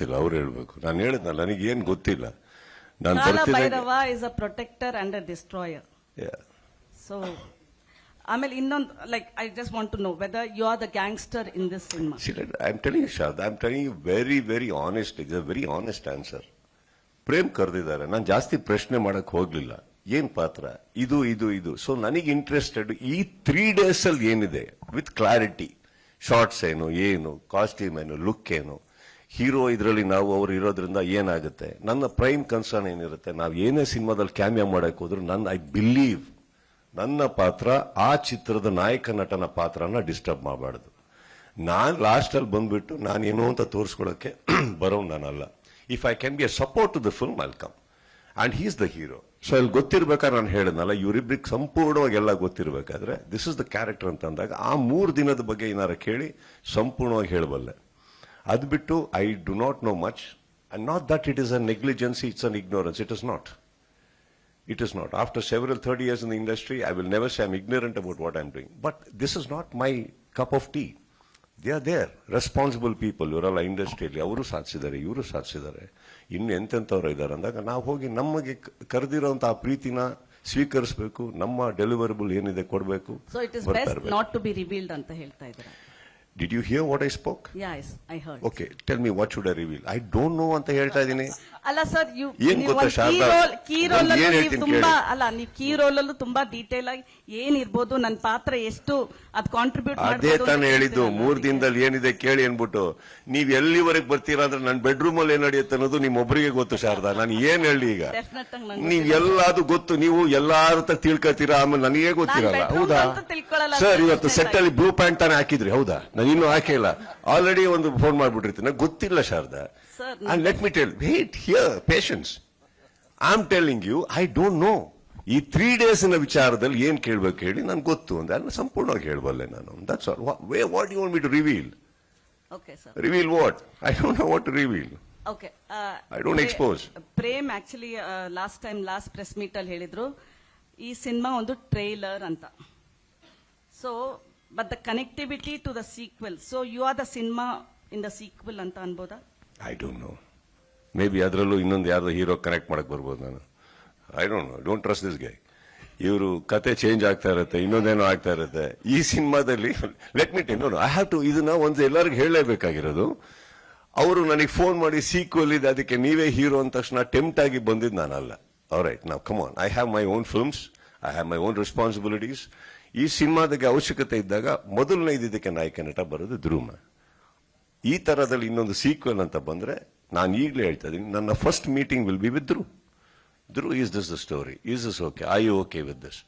ಗೊತ್ತಿಲ್ಲ, ಅವ್ರು ಹೇಳ್ಬೇಕು. ನಾನು ಹೇಳಿದ್ನಲ್ಲ, ನನಗೇನು ಗೊತ್ತಿಲ್ಲ. ನಾನು Kala Bhairava is a protector and a destroyer. So, ಆಮೇಲೆ ಇನ್ನೊಂದು like I just want to know whether you are the gangster in this cinema. I am telling you Sharada, I am telling you very very honest. It's a very honest answer. Prem ಕರೆದಿದ್ದಾರೆ, ನಾನು ಜಾಸ್ತಿ ಪ್ರಶ್ನೆ ಮಾಡಕ್ ಹೋಗ್ಲಿಲ್ಲ. ಏನ್ ಪಾತ್ರ ಇದು ಇದು ಇದು. ಸೊ ನನಗೆ ಇಂಟ್ರೆಸ್ಟೆಡ್ ಈ 3 days ಅಲ್ಲಿ ಏನಿದೆ ವಿತ್ ಕ್ಲಾರಿಟಿ. ಶಾರ್ಟ್ಸ್ ಏನು ಕಾಸ್ಟ್ಯೂಮ್ ಏನು, ಲುಕ್ ಏನು, ಹೀರೋ ಇದರಲ್ಲಿ ನಾವು ಅವ್ರು ಇರೋದ್ರಿಂದ ಏನಾಗುತ್ತೆ. ನನ್ನ ಪ್ರೈಮ್ ಕನ್ಸರ್ನ್ ಏನಿರುತ್ತೆ, ನಾವು ಏನೇ ಸಿನಿಮಾದಲ್ಲಿ ಕ್ಯಾಮಿಯಾ ಮಾಡಕ್ ಹೋದ್ರು ಐ ಬಿಲೀವ್ ನನ್ನ ಪಾತ್ರ ಆ ಚಿತ್ರದ ನಾಯಕ ನಟನ ಪಾತ್ರನ ಡಿಸ್ಟರ್ಬ್ ಮಾಡಬಾರ್ದು. ನಾನ್ ಲಾಸ್ಟ್ ಅಲ್ಲಿ ಬಂದ್ಬಿಟ್ಟು ನಾನೇನೋ ಅಂತ ತೋರಿಸ್ಕೊಳಕ್ಕೆ ಬರೋ ನಾನಲ್ಲ. If I can be a support to the film I'll come and he's the hero. So ಅಲ್ಲಿ ಗೊತ್ತಿರ್ಬೇಕಾದ್ರೆ ನಾನು ಹೇಳಿದ್ನಲ್ಲ, ಇವರಿಬ್ರಿಗೆ ಸಂಪೂರ್ಣವಾಗಿ ಎಲ್ಲ ಗೊತ್ತಿರಬೇಕಾದ್ರೆ ದಿಸ್ ಇಸ್ ದ ಕ್ಯಾರೆಕ್ಟರ್ ಅಂತ ಅಂದಾಗ ಆ 3 ದಿನದ ಬಗ್ಗೆ ಏನಾರ ಕೇಳಿ ಸಂಪೂರ್ಣವಾಗಿ ಹೇಳಬಲ್ಲೆ. ಅದು ಬಿಟ್ಟು I do not know much and not that it is a negligence, it's an ignorance. It is not. It is not. After several 30 years in the industry, I will never say I'm ignorant about what I'm doing. But this is not my cup of tea. They are there. Responsible people. ಇವರೆಲ್ಲ ಇಂಡಸ್ಟ್ರಿಯಲ್ಲಿ ಅವರು ಸಾಧಿಸಿದ್ದಾರೆ, ಇವರು ಸಾಧಿಸಿದ್ದಾರೆ, ಇನ್ನು ಎಂತೆಂಥವ್ರು ಇದ್ದಾರೆ ಅಂದಾಗ ನಾವು ಹೋಗಿ ನಮಗೆ ಕರೆದಿರೋಂಥ ಆ ಪ್ರೀತಿನ ಸ್ವೀಕರಿಸಬೇಕು. ನಮ್ಮ ಡೆಲಿವರಬಲ್ ಏನಿದೆ ಕೊಡಬೇಕು. So it is best not to be revealed ಅಂತ ಹೇಳ್ತಾ ಇದ್ದಾರೆ. Did you hear what I spoke? Yes, I heard. Okay, tell me what should I reveal? I don't know ಅಂತ ಹೇಳ್ತಾ ಇದ್ದೀನಿ. ಅಲ್ಲ ಸರ್, ಏನ್ ಗೊತ್ತಾ ಶಾರದಾ, ಕೀ ರೋಲ್ ತುಂಬಾ ಅಲ್ಲ, ನೀವು ಕೀ ರೋಲ್ ಅಲ್ಲೂ ತುಂಬಾ ಡೀಟೇಲ್ ಆಗಿ ಏನಿರ್ಬೋದು, ನನ್ನ ಪಾತ್ರ ಎಷ್ಟು ಅದು ಕಾಂಟ್ರಿಬ್ಯೂಟ್ ಅದೇ ತಾನೇ ಹೇಳಿದ್ದು. 3 ದಿನದಲ್ಲಿ ಏನಿದೆ ಕೇಳಿ ಅನ್ಬಿಟ್ಟು ನೀವ್ ಎಲ್ಲಿವರೆಗೆ ಬರ್ತೀರಾ ಅಂದ್ರೆ ನನ್ನ ಬೆಡ್ರೂಮ್ ಅಲ್ಲಿ ಏನ್ ನಡೆಯುತ್ತೆ ಅನ್ನೋದು ನಿಮ್ಮೊಬ್ಬರಿಗೆ ಗೊತ್ತು ಶಾರದಾ. ನಾನು ಏನ್ ಹೇಳಿ ಈಗ, ನೀವ್ ಎಲ್ಲಾದು ಗೊತ್ತು, ನೀವು ಎಲ್ಲಾರ ಹತ್ರ ತಿಳ್ಕೊತೀರಾ, ಆಮೇಲೆ ನನಗೇ ಗೊತ್ತಿರಲ್ಲ. ಹೌದಾ ಸರ್, ಇವತ್ತು ಸೆಟ್ ಅಲ್ಲಿ ಬ್ಲೂ ಪ್ಯಾಂಟ್ ತಾನೇ ಹಾಕಿದ್ರಿ, ಹೌದಾ? ನಾನು ಇನ್ನೂ ಹಾಕಿಲ್ಲ, ಆಲ್ರೆಡಿ ಒಂದು ಫೋನ್ ಮಾಡ್ಬಿಟ್ಟಿರ್ತೀನಿ. ನಂಗೆ ಗೊತ್ತಿಲ್ಲ Sharada. And let me tell, wait here, patience. I'm telling you, I don't know. ಈ 3 days ವಿಚಾರದಲ್ಲಿ ಏನ್ ಕೇಳ್ಬೇಕು ಹೇಳಿ, ನನ್ಗೆ ಗೊತ್ತು ಅಂದ್ರೆ ಅದನ್ನ ಸಂಪೂರ್ಣವಾಗಿ ಹೇಳಬಲ್ಲೆ ನಾನು. That's all. What do you want me to reveal? Okay, sir. Reveal what? I don't know what to reveal. Okay. I don't expose. Prem actually last press meet ಅಲ್ಲಿ ಹೇಳಿದ್ರು ಈ ಸಿನಿಮಾ ಒಂದು ಟ್ರೈಲರ್ ಅಂತ. So but the connectivity to the sequel, so you are the cinema in the sequel ಅಂತ ಅನ್ಬೋದಾ? I don't know. Maybe ಅದರಲ್ಲೂ ಇನ್ನೊಂದು ಯಾರ್ದೋ ಹೀರೋ ಕನೆಕ್ಟ್ ಮಾಡಕ್ ಬರ್ಬೋದು ನಾನು. I don't know. Don't trust this guy. ಇವರು ಕತೆ ಚೇಂಜ್ ಆಗ್ತಾ ಇರುತ್ತೆ, ಇನ್ನೊಂದೇನೋ ಆಗ್ತಾ ಇರುತ್ತೆ. ಈ ಸಿನಿಮಾದಲ್ಲಿ let me tell, I have to, ಇದನ್ನ ಒಂದು ಎಲ್ಲರಿಗೂ ಹೇಳಲೇಬೇಕಾಗಿರೋದು. ಅವರು ನನಗೆ ಫೋನ್ ಮಾಡಿ ಸೀಕ್ವೆಲ್ ಇದೆ ಅದಕ್ಕೆ ನೀವೇ ಹೀರೋ ಅಂದ ತಕ್ಷಣ ಟೆಂಪ್ಟ್ ಆಗಿ ಬಂದಿದ್ದು ನಾನಲ್ಲ. ಆಲ್ರೈಟ್, ನಾವು come on, I have my own films, I have my own responsibilities. ಈ ಸಿನಿಮಾದಾಗೆ ಅವಶ್ಯಕತೆ ಇದ್ದಾಗ ಮೊದಲನೇ ಇದಕ್ಕೆ ನಾಯಕ ನಟ ಬರೋದು ಧ್ರುವ. ಈ ತರದಲ್ಲಿ ಇನ್ನೊಂದು ಸೀಕ್ವೆಲ್ ಅಂತ ಬಂದ್ರೆ ನಾನು ಈಗಲೇ ಹೇಳ್ತಾ ಇದ್ದೀನಿ, ನನ್ನ first meeting will be with Dhruva. Dhruva, is this the story, is this okay, I you okay with this?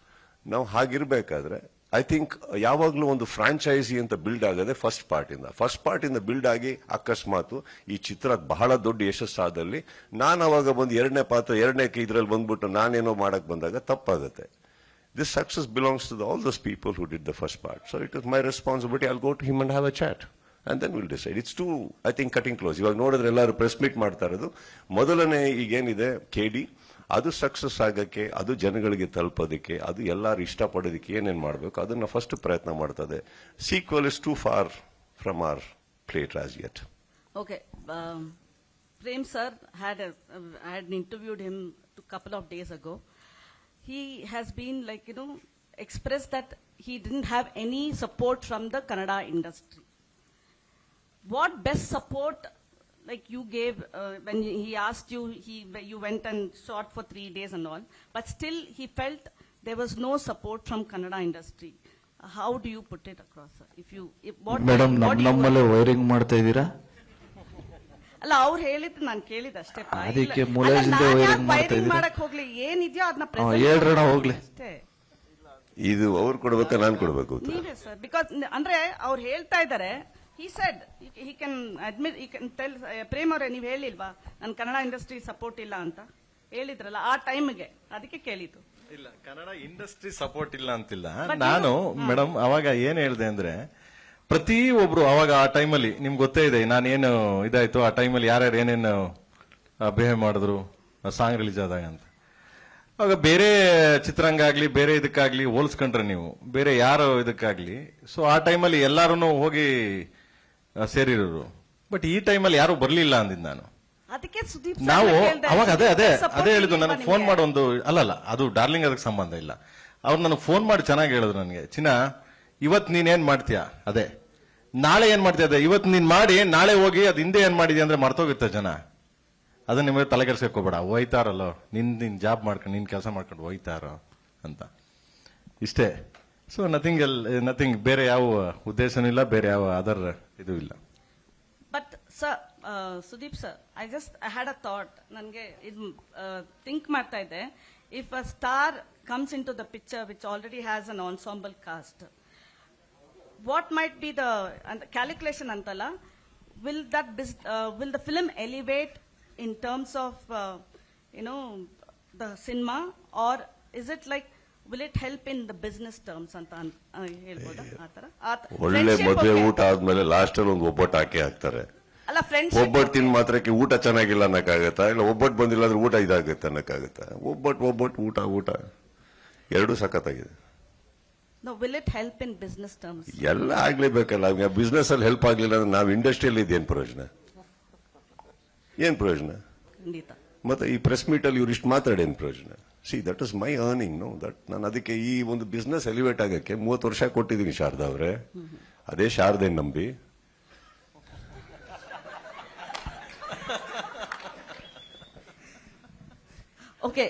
ನಾವು ಹಾಗಿರ್ಬೇಕಾದ್ರೆ ಐ ಥಿಂಕ್ ಯಾವಾಗಲೂ ಒಂದು ಫ್ರಾಂಚೈಸಿ ಅಂತ ಬಿಲ್ಡ್ ಆಗದೆ ಫಸ್ಟ್ ಪಾರ್ಟ್ ಇಂದ ಬಿಲ್ಡ್ ಆಗಿ ಅಕಸ್ಮಾತ್ ಈ ಚಿತ್ರ ಬಹಳ ದೊಡ್ಡ ಯಶಸ್ಸಾದಲ್ಲಿ ನಾನು ಅವಾಗ ಬಂದು ಎರಡನೇ ಇದ್ರಲ್ಲಿ ಬಂದ್ಬಿಟ್ಟು ನಾನೇನೋ ಮಾಡಕ್ ಬಂದಾಗ ತಪ್ಪಾಗುತ್ತೆ. This success belongs to all those people who did the first part. So it is my responsibility. I'll go to him and have a chat. And then we'll decide. It's too, I think, cutting close. ಇವಾಗ ನೋಡಿದ್ರೆ ಎಲ್ಲರೂ press meet ಮಾಡ್ತಾ ಇರೋದು ಮೊದಲನೇ ಈಗೇನಿದೆ KD, ಅದು success ಆಗಕ್ಕೆ, ಅದು ಜನಗಳಿಗೆ ತಲುಪೋದಕ್ಕೆ, ಅದು ಎಲ್ಲರೂ ಇಷ್ಟಪಡೋದಕ್ಕೆ ಏನೇನು ಮಾಡಬೇಕು ಅದನ್ನ ಫಸ್ಟ್ ಪ್ರಯತ್ನ ಮಾಡ್ತದೆ. Sequel is too far from our plate as yet. Okay. Prem sir had interviewed him a couple of days ago. He has been expressed that he didn't have any support from the Kannada industry. What best support you gave when he asked you, you went and shot for 3 days and all, but still he felt there was no support from Kannada industry. How do you put it across, sir? Madam, ನಮ್ಮಲ್ಲೇ wiring ಮಾಡ್ತಾ ಇದ್ದೀರಾ? ಅಲ್ಲ, ಅವ್ರು ಹೇಳಿದ್ದು ನಾನು ಕೇಳಿದ ಅಷ್ಟೇ. ಅದಕ್ಕೆ ಮೂಲದಿಂದ ವೈರಿಂಗ್ ಮಾಡಕ್ ಹೋಗ್ಲಿ, ಏನಿದೆಯೋ ಅದನ್ನ ಹೇಳ್ರಣ ಹೋಗ್ಲಿ ಅಷ್ಟೇ. ಇದು ಅವ್ರು ಕೊಡ್ಬೇಕಾ ನಾನು ಕೊಡ್ಬೇಕು? ನೀವೇ ಸರ್, ಬಿಕಾಸ್ ಅಂದ್ರೆ ಅವ್ರು ಹೇಳ್ತಾ ಇದ್ದಾರೆ. he said he can admit, he can tell. Prem ಅವರೇ, ನೀವು ಹೇಳಿಲ್ವಾ ನನ್ನ ಕನ್ನಡ ಇಂಡಸ್ಟ್ರಿ ಸಪೋರ್ಟ್ ಇಲ್ಲ ಅಂತ ಹೇಳಿದ್ರಲ್ಲ ಆ ಟೈಮ್ಗೆ, ಅದಕ್ಕೆ ಕೇಳಿದ್ದು. ಇಲ್ಲ, ಕನ್ನಡ ಇಂಡಸ್ಟ್ರಿ ಸಪೋರ್ಟ್ ಇಲ್ಲ ಅಂತಿಲ್ಲ ನಾನು. ಮೇಡಮ್, ಅವಾಗ ಏನ್ ಹೇಳಿದೆ ಅಂದ್ರೆ, ಪ್ರತಿ ಒಬ್ರು ಅವಾಗ ಆ ಟೈಮಲ್ಲಿ ನಿಮ್ಗೆ ಗೊತ್ತೇ ಇದೆ ನಾನೇನು ಇದಾಯ್ತು, ಆ ಟೈಮಲ್ಲಿ ಯಾರ್ಯಾರು ಏನೇನು ಬಿಹೇವ್ ಮಾಡಿದ್ರು ಸಾಂಗ್ ರಿಲೀಸ್ ಆದಾಗ ಅಂತ. ಅವಾಗ ಬೇರೆ ಚಿತ್ರಂಗ ಆಗ್ಲಿ, ಬೇರೆ ಇದಕ್ಕಾಗ್ಲಿ ಹೋಲಿಸ್ಕೊಂಡ್ರೆ ನೀವು ಬೇರೆ ಯಾರೋ ಇದಕ್ಕಾಗ್ಲಿ, ಸೊ ಆ ಟೈಮಲ್ಲಿ ಎಲ್ಲಾರು ಹೋಗಿ ಸೇರಿರೋರು. ಬಟ್ ಈ ಟೈಮಲ್ಲಿ ಯಾರು ಬರ್ಲಿಲ್ಲ ಅಂದಿದ್ದು ನಾನು. ಅದಕ್ಕೆ ಸುದೀಪ್ ನಾವು ಸರ್ನ ಕೇಳ್ದೆ. ಅವಾಗ ಅದೇ Support ಹೇಳಿದ್ದು ಇಲ್ವಾ ನನಗೆ ಫೋನ್ ನಿಮ್ಗೆ? ಮಾಡೋ ಒಂದು ಅಲ್ಲಲ್ಲ ಅದು ಡಾರ್ಲಿಂಗ್ ಅದಕ್ಕೆ ಸಂಬಂಧ ಇಲ್ಲ. ಅವ್ರು ನನಗೆ ಫೋನ್ ಮಾಡಿ ಚೆನ್ನಾಗಿ ಹೇಳಿದ್ರು ನನಗೆ, ಚಿನ್ನ ಇವತ್ ನೀನೇನ್ ಮಾಡ್ತೀಯಾ ಅದೇ, ನಾಳೆ ಏನ್ ಮಾಡ್ತೀಯ ಅದೇ, ಇವತ್ತು ನೀನ್ ಮಾಡಿ ನಾಳೆ ಹೋಗಿ ಅದ್ ಹಿಂದೆ ಏನ್ ಮಾಡಿದ್ಯಾ ಅಂದ್ರೆ ಮರ್ತೋಗುತ್ತೆ ಜನ. ಅದನ್ನ ನಿಮಗೆ ತಲೆ ಕೆಲ್ಸಕ್ಕೋಬೇಡ, ಹೋಯ್ತಾರಲ್ಲೋ ನಿನ್ ಜಾಬ್ ಮಾಡ್ಕೊಂಡು ನಿನ್ ಕೆಲಸ ಮಾಡ್ಕೊಂಡು ಹೋಯ್ತಾರೋ ಅಂತ ಇಷ್ಟೇ. ಸೊ ನಥಿಂಗ್ ಬೇರೆ ಯಾವ ಉದ್ದೇಶನೂ ಇಲ್ಲ, ಬೇರೆ ಯಾವ ಅದರ್ ಇದು ಇಲ್ಲ. But sir, Sudeep sir, I had a thought. ನನಗೆ ಇದು ಥಿಂಕ್ ಮಾಡ್ತಾ ಇದ್ದೆ. If a star comes into the picture which already has an ensemble cast, what might be the calculation antala? Will the film elevate in terms of the cinema, or is it like will it help in the business terms ಅಂತ ಹೇಳ್ಬೋದಾ? ಆತರ ಒಳ್ಳೆ ಮದುವೆ ಊಟ ಆದ್ಮೇಲೆ last ಅಲ್ಲಿ ಒಂದು ಒಬ್ಬಟ್ಟು ಹಾಕಿ ಹಾಕ್ತಾರೆ. ಅಲ್ಲ, ಫ್ರೆಂಡ್ಶಿಪ್ ಒಬ್ಬಟ್ಟು ತಿನ್ ಮಾತ್ರಕ್ಕೆ ಊಟ ಚೆನ್ನಾಗಿಲ್ಲ ಅನ್ನಕ್ಕಾಗತ್ತಾ? ಇಲ್ಲ ಒಬ್ಬಟ್ಟು ಬಂದಿಲ್ಲ ಅಂದ್ರೆ ಊಟ ಇದಾಗುತ್ತೆ ಅನ್ನಕ್ಕಾಗತ್ತಾ? ಒಬ್ಬಟ್ಟು ಊಟ ಎರಡೂ ಸಖತ್ತಾಗಿದೆ. No, will it help in business terms? ಎಲ್ಲ ಆಗ್ಲೇಬೇಕಲ್ಲ. ಬಿಸ್ನೆಸ್ ಅಲ್ಲಿ ಹೆಲ್ಪ್ ಆಗ್ಲಿಲ್ಲ ಅಂದ್ರೆ ನಾವು ಇಂಡಸ್ಟ್ರಿಯಲ್ಲಿ ಇದೇನ್ ಪ್ರಯೋಜನ? ಏನ್ ಪ್ರಯೋಜನ? ಖಂಡಿತ. ಮತ್ತೆ ಈ ಪ್ರೆಸ್ ಮೀಟ್ ಅಲ್ಲಿ ಇವ್ರು ಇಷ್ಟು ಮಾತಾಡೇನ್ ಪ್ರಯೋಜನ? See that is my earning. No that ನಾನು ಅದಕ್ಕೆ ಈ ಒಂದು ಬಿಸ್ನೆಸ್ ಎಲಿವೇಟ್ ಆಗಕ್ಕೆ 30 ವರ್ಷ ಕೊಟ್ಟಿದ್ದೀನಿ ಶಾರದಾ ಅವ್ರೆ. ಅದೇ ಶಾರದೆ ನಂಬಿ Okay,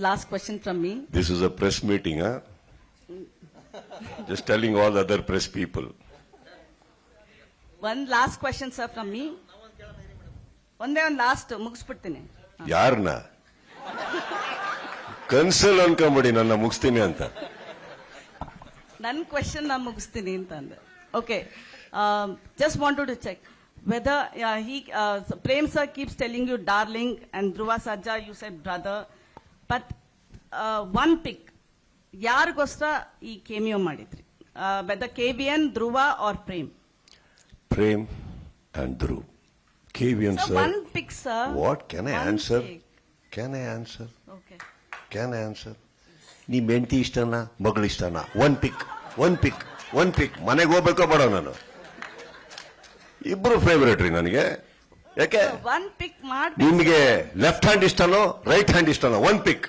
last question from me. This is a press meeting. Just telling all other press people. One last question, sir, from me. ಒಂದೇ ಒಂದು ಲಾಸ್ಟ್ ಮುಗಿಸ್ಬಿಡ್ತೀನಿ. ಯಾರನ್ನ ಕನ್ಸಲ್ ಅನ್ಕೊಂಬಿಡಿ ನನ್ನ ಮುಗಿಸ್ತೀನಿ ಅಂತ. ನನ್ನ ಕ್ವೆಶನ್ ನಾನು ಮುಗಿಸ್ತೀನಿ ಅಂತ ಅಂದೆ. Okay, just wanted to check whether Prem sir keeps telling you darling and Dhruva Sarja you said brother, but one pick ಯಾರಿಗೋಸ್ಕರ ಈ ಕೇಮಿಯೋ ಮಾಡಿದ್ರಿ? whether KVN, Dhruva or Prem? Prem and Dhruv. KVN Sir, sir. one pick, sir. What can I One answer? pick. Can I answer? Okay. Can I answer? ನಿಮ್ ಹೆಂಡತಿ ಇಷ್ಟನಾ ಮಗಳು ಇಷ್ಟನಾ? One ಪಿಕ್. ಮನೆಗೆ ಹೋಗ್ಬೇಕೋ ಬೇಡ? ನಾನು ಇಬ್ರು ಫೇವರೇಟ್ ರೀ ನನಗೆ. ಯಾಕೆ? ಒನ್ ಪಿಕ್ ಮಾಡಿ. ನಿಮ್ಗೆ ಲೆಫ್ಟ್ ಹ್ಯಾಂಡ್ ಇಷ್ಟನೋ ರೈಟ್ ಹ್ಯಾಂಡ್ ಇಷ್ಟನೋ? One pick.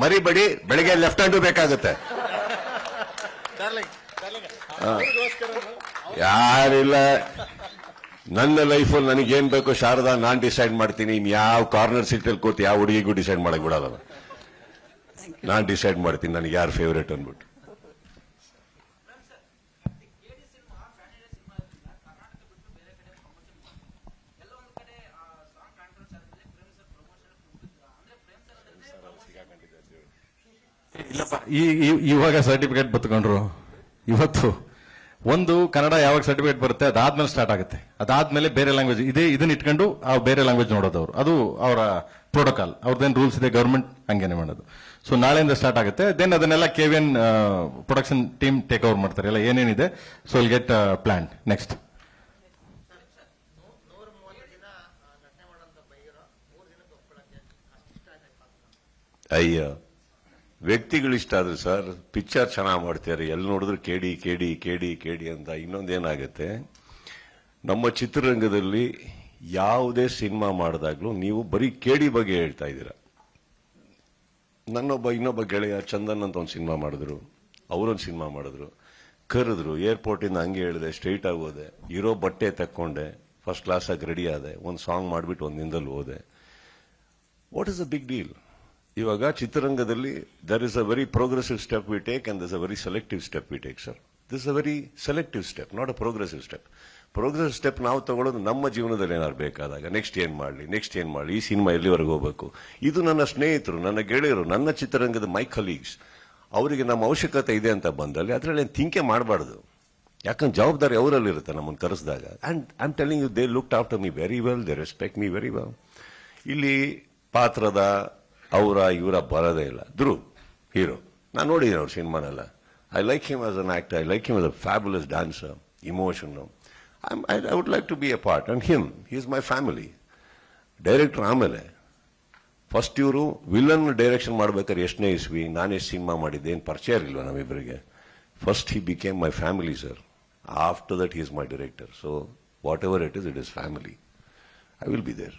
ಮರಿಬೇಡಿ, ಬೆಳಿಗ್ಗೆ ಲೆಫ್ಟ್ ಹ್ಯಾಂಡು ಬೇಕಾಗುತ್ತೆ. ಯಾರಿಲ್ಲ ನನ್ನ ಲೈಫಲ್ಲಿ ನನಗೇನ್ ಬೇಕು ಶಾರದಾ ನಾನ್ ಡಿಸೈಡ್ ಮಾಡ್ತೀನಿ. ಇನ್ ಯಾವ ಕಾರ್ನರ್ ಸೀಟ್ ಅಲ್ಲಿ ಕೂತು ಯಾವ ಹುಡುಗಿಗೂ ಡಿಸೈಡ್ ಮಾಡಕ್ ಬಿಡಲ್ಲ. ನಾನ್ ಡಿಸೈಡ್ ಮಾಡ್ತೀನಿ ನನಗೆ ಯಾರು ಫೇವರೇಟ್ ಅನ್ಬಿಟ್ಟು. ಇವಾಗ ಸರ್ಟಿಫಿಕೇಟ್ ಬತ್ಕೊಂಡ್ರು. ಇವತ್ತು ಒಂದು ಕನ್ನಡ ಯಾವಾಗ ಸರ್ಟಿಫಿಕೇಟ್ ಬರುತ್ತೆ ಅದಾದ್ಮೇಲೆ ಸ್ಟಾರ್ಟ್ ಆಗುತ್ತೆ. ಅದಾದ್ಮೇಲೆ ಬೇರೆ ಲ್ಯಾಂಗ್ವೇಜ್ ಇದನ್ನ ಇಟ್ಕೊಂಡು ಬೇರೆ ಲ್ಯಾಂಗ್ವೇಜ್ ನೋಡೋದವ್ರು. ಅದು ಅವರ ಪ್ರೋಟೋಕಾಲ್, ಅವ್ರದ್ದೇನು ರೂಲ್ಸ್ ಇದೆ ಗವರ್ಮೆಂಟ್ ಹಂಗೇನೆ ಮಾಡೋದು. ಸೊ ನಾಳೆಯಿಂದ ಸ್ಟಾರ್ಟ್ ಆಗುತ್ತೆ. ದೆನ್ ಅದನ್ನೆಲ್ಲ KVN production team take over ಮಾಡ್ತಾರೆ. ಎಲ್ಲ ಏನೇನಿದೆ so will get plan next. ಅಯ್ಯ, ವ್ಯಕ್ತಿಗಳಿಷ್ಟ ಆದ್ರೆ ಸರ್ ಪಿಕ್ಚರ್ ಚೆನ್ನಾಗಿ ಮಾಡ್ತಾರೆ. ಎಲ್ಲಿ ನೋಡಿದ್ರು ಕೇಡಿ ಅಂತ. ಇನ್ನೊಂದೇನಾಗುತ್ತೆ, ನಮ್ಮ ಚಿತ್ರರಂಗದಲ್ಲಿ ಯಾವುದೇ ಸಿನಿಮಾ ಮಾಡಿದಾಗ್ಲೂ ನೀವು ಬರೀ ಕೇಡಿ ಬಗ್ಗೆ ಹೇಳ್ತಾ ಇದ್ದೀರಾ. ಇನ್ನೊಬ್ಬ ಗೆಳೆಯ ಚಂದನ್ ಅಂತ ಒಂದು ಸಿನಿಮಾ ಮಾಡಿದ್ರು, ಅವರೊಂದು ಸಿನಿಮಾ ಮಾಡಿದ್ರು, ಕರೆದ್ರು, ಏರ್ಪೋರ್ಟ್ ಇಂದ ಹಂಗೆ ಹೇಳಿದೆ, ಸ್ಟ್ರೈಟ್ ಆಗಿ ಹೋದೆ, ಇರೋ ಬಟ್ಟೆ ತಕ್ಕೊಂಡೆ, ಫಸ್ಟ್ ಕ್ಲಾಸ್ ಆಗಿ ರೆಡಿ ಆದೆ, ಒಂದು ಸಾಂಗ್ ಮಾಡಿಬಿಟ್ಟು ಒಂದು ದಿನದಲ್ಲಿ ಹೋದೆ. What is a big deal? ಇವಾಗ ಚಿತ್ರರಂಗದಲ್ಲಿ there is a very progressive step we take and this a very selective step we take sir. This a very selective step, not a progressive step. Progressive step ನಾವು ತಗೊಳ್ಳೋದು ನಮ್ಮ ಜೀವನದಲ್ಲಿ ಏನಾದ್ರು ಬೇಕಾದಾಗ next ಏನ್ ಮಾಡಲಿ, ಈ ಸಿನಿಮಾ ಎಲ್ಲಿವರೆಗೆ ಹೋಗ್ಬೇಕು. ಇದು ನನ್ನ ಸ್ನೇಹಿತರು, ನನ್ನ ಗೆಳೆಯರು, ನನ್ನ ಚಿತ್ರರಂಗದ ಮೈ ಕಲೀಗ್ಸ್, ಅವರಿಗೆ ನಮ್ಮ ಅವಶ್ಯಕತೆ ಇದೆ ಅಂತ ಬಂದಲ್ಲಿ ಅದರಲ್ಲಿ ಥಿಂಕೆ ಮಾಡಬಾರ್ದು. ಯಾಕಂದ್ರೆ ಜವಾಬ್ದಾರಿ ಅವರಲ್ಲಿರುತ್ತೆ ನಮ್ಮನ್ನು ಕರೆಸಿದಾಗ. And I am telling you, they looked after me very well, they respect me very well. ಇಲ್ಲಿ ಪಾತ್ರದ ಇವರ ಬರೋದೇ ಇಲ್ಲ. ಧ್ರುವ್ ಹೀರೋ, ನಾನು ನೋಡಿದ್ದೀನಿ ಅವ್ರ ಸಿನಿಮಾನೆಲ್ಲ. I like him as an actor, I like him as a fabulous dancer, emotion. I would like to be a part. And he is my family. Director ಆಮೇಲೆ ಫಸ್ಟ್ ಇವರು ವಿಲನ್ ಡೈರೆಕ್ಷನ್ ಮಾಡ್ಬೇಕಾದ್ರೆ ಎಷ್ಟನೇ ಇಸ್ವಿ, ನಾನು ಎಷ್ಟು ಸಿನಿಮಾ ಮಾಡಿದ್ದೆ, ಏನು ಪರಿಚಯ ಇರಲಿಲ್ವ ನಮ್ಮಿಬ್ಬರಿಗೆ. First he became my family sir. After that he is my director. So Whatever it is family. I will be there.